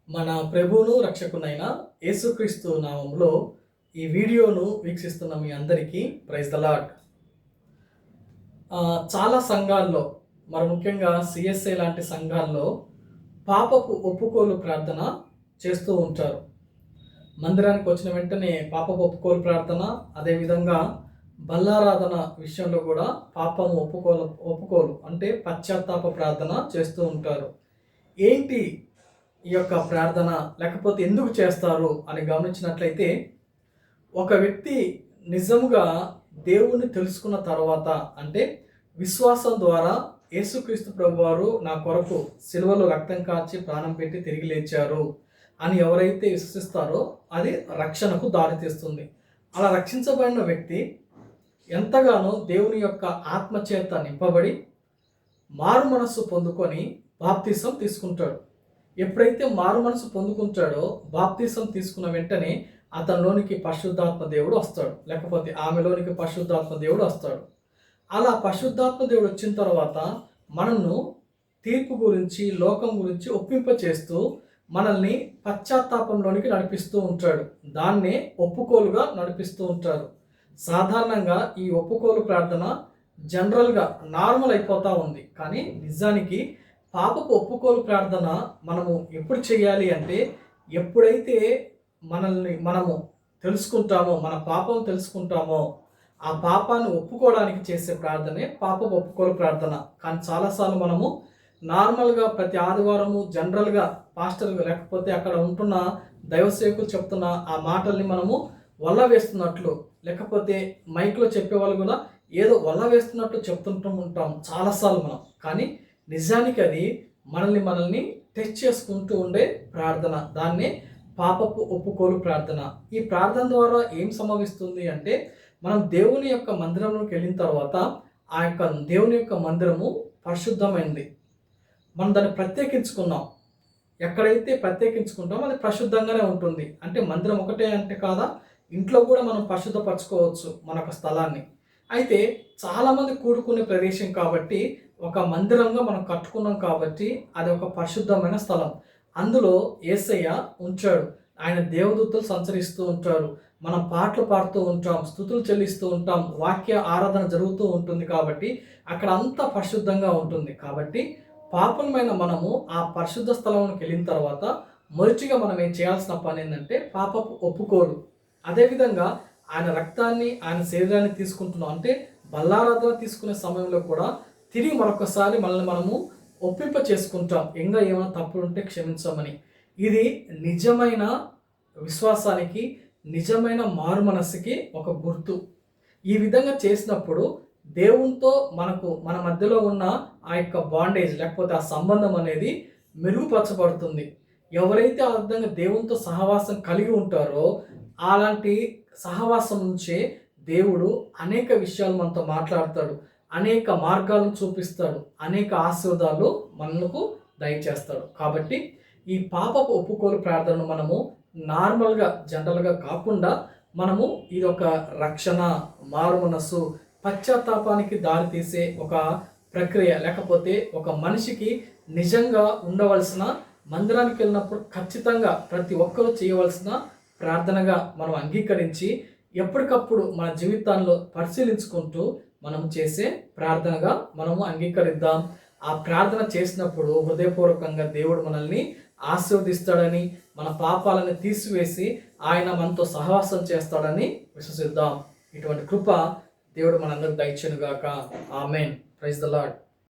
మన ప్రభువును రక్షకునైన యేసుక్రీస్తు నామములో ఈ వీడియోను వీక్షిస్తున్న మీ అందరికీ ప్రైజ్ ద లార్డ్. చాలా సంఘాల్లో మరి ముఖ్యంగా సిఎస్ఐ లాంటి సంఘాల్లో పాపపు ఒప్పుకోలు ప్రార్థన చేస్తూ ఉంటారు. మందిరానికి వచ్చిన వెంటనే పాపపు ఒప్పుకోలు ప్రార్థన, అదేవిధంగా బల్లారాధన విషయంలో కూడా పాపము ఒప్పుకోలు అంటే పశ్చాత్తాప ప్రార్థన చేస్తూ ఉంటారు. ఏంటి ఈ యొక్క ప్రార్థన, లేకపోతే ఎందుకు చేస్తారు అని గమనించినట్లయితే, ఒక వ్యక్తి నిజముగా దేవుణ్ణి తెలుసుకున్న తర్వాత, అంటే విశ్వాసం ద్వారా యేసుక్రీస్తు ప్రభువారు నా కొరకు సిలువలో రక్తం కార్చి ప్రాణం పెట్టి తిరిగి లేచారు అని ఎవరైతే విశ్వసిస్తారో అది రక్షణకు దారితీస్తుంది. అలా రక్షించబడిన వ్యక్తి ఎంతగానో దేవుని యొక్క ఆత్మచేత నింపబడి మారు మనస్సు పొందుకొని బాప్తిసం తీసుకుంటాడు. ఎప్పుడైతే మారు మనసు పొందుకుంటాడో బాప్తిసం తీసుకున్న వెంటనే అతనిలోనికి పరిశుద్ధాత్మ దేవుడు వస్తాడు, లేకపోతే ఆమెలోనికి పరిశుద్ధాత్మ దేవుడు వస్తాడు. అలా పరిశుద్ధాత్మ దేవుడు వచ్చిన తర్వాత మనల్ని తీర్పు గురించి, లోకం గురించి ఒప్పింప చేస్తూ మనల్ని పశ్చాత్తాపంలోనికి నడిపిస్తూ ఉంటాడు. దాన్నే ఒప్పుకోలుగా నడిపిస్తూ ఉంటారు. సాధారణంగా ఈ ఒప్పుకోలు ప్రార్థన జనరల్గా నార్మల్ అయిపోతూ ఉంది. కానీ నిజానికి పాపపు ఒప్పుకోలు ప్రార్థన మనము ఎప్పుడు చేయాలి అంటే, ఎప్పుడైతే మనము తెలుసుకుంటామో, మన పాపం తెలుసుకుంటామో, ఆ పాపాన్ని ఒప్పుకోవడానికి చేసే ప్రార్థనే పాపపు ఒప్పుకోలు ప్రార్థన. కానీ చాలాసార్లు మనము నార్మల్గా ప్రతి ఆదివారము జనరల్గా పాస్టర్ లేకపోతే అక్కడ ఉంటున్న దైవసేవకులు చెప్తున్న ఆ మాటల్ని మనము వల్ల వేస్తున్నట్లు, లేకపోతే మైక్లో చెప్పేవాళ్ళు కూడా ఏదో వల్ల వేస్తున్నట్టు చెప్తుంటూ ఉంటాం చాలాసార్లు మనం. కానీ నిజానికి అది మనల్ని టెస్ట్ చేసుకుంటూ ఉండే ప్రార్థన. దాన్నే పాపపు ఒప్పుకోలు ప్రార్థన. ఈ ప్రార్థన ద్వారా ఏం సంభవిస్తుంది అంటే, మనం దేవుని యొక్క మందిరంలోకి వెళ్ళిన తర్వాత ఆ యొక్క దేవుని యొక్క మందిరము పరిశుద్ధమైంది. మనం దాన్ని ప్రత్యేకించుకున్నాం. ఎక్కడైతే ప్రత్యేకించుకుంటామో అది పరిశుద్ధంగానే ఉంటుంది. అంటే మందిరం ఒకటే అంటే కాదా, ఇంట్లో కూడా మనం పరిశుద్ధపరచుకోవచ్చు మన యొక్క స్థలాన్ని. అయితే చాలామంది కూడుకునే ప్రదేశం కాబట్టి, ఒక మందిరంగా మనం కట్టుకున్నాం కాబట్టి అది ఒక పరిశుద్ధమైన స్థలం. అందులో యేసయ్య ఉంచాడు. ఆయన దేవదూతలు సంచరిస్తూ ఉంటారు. మనం పాటలు పాడుతూ ఉంటాం, స్తుతులు చెల్లిస్తూ ఉంటాం, వాక్య ఆరాధన జరుగుతూ ఉంటుంది. కాబట్టి అక్కడ అంతా పరిశుద్ధంగా ఉంటుంది. కాబట్టి పాపమైన మనము ఆ పరిశుద్ధ స్థలంలోకి వెళ్ళిన తర్వాత మొదటిగా మనం ఏం చేయాల్సిన పని ఏంటంటే పాపపు ఒప్పుకోలు. అదేవిధంగా ఆయన రక్తాన్ని, ఆయన శరీరాన్ని తీసుకుంటున్నాం అంటే బల్లారాధన తీసుకునే సమయంలో కూడా తిరిగి మరొకసారి మనల్ని మనము ఒప్పింప చేసుకుంటాం, ఇంకా ఏమైనా తప్పులు ఉంటే క్షమించమని. ఇది నిజమైన విశ్వాసానికి, నిజమైన మారు మనస్సుకి ఒక గుర్తు. ఈ విధంగా చేసినప్పుడు దేవునితో మన మధ్యలో ఉన్న ఆ యొక్క బాండేజ్, లేకపోతే ఆ సంబంధం అనేది మెరుగుపరచబడుతుంది. ఎవరైతే ఆ విధంగా దేవునితో సహవాసం కలిగి ఉంటారో అలాంటి సహవాసం నుంచే దేవుడు అనేక విషయాలు మనతో మాట్లాడతాడు, అనేక మార్గాలను చూపిస్తాడు, అనేక ఆశీర్వాదాలు మనకు దయచేస్తాడు. కాబట్టి ఈ పాపపు ఒప్పుకోలు ప్రార్థనను మనము నార్మల్గా జనరల్గా కాకుండా మనము ఇది ఒక రక్షణ, మారు మనస్సు, పశ్చాత్తాపానికి దారితీసే ఒక ప్రక్రియ, లేకపోతే ఒక మనిషికి నిజంగా ఉండవలసిన, మందిరానికి వెళ్ళినప్పుడు ఖచ్చితంగా ప్రతి ఒక్కరూ చేయవలసిన ప్రార్థనగా మనం అంగీకరించి ఎప్పటికప్పుడు మన జీవితాల్లో పరిశీలించుకుంటూ మనం చేసే ప్రార్థనగా మనము అంగీకరిద్దాం. ఆ ప్రార్థన చేసినప్పుడు హృదయపూర్వకంగా దేవుడు మనల్ని ఆశీర్వదిస్తాడని, మన పాపాలను తీసివేసి ఆయన మనతో సహవాసం చేస్తాడని విశ్వసిద్దాం. ఇటువంటి కృప దేవుడు మనందరికి దయచేయును గాక. ఆమేన్. Praise the lord.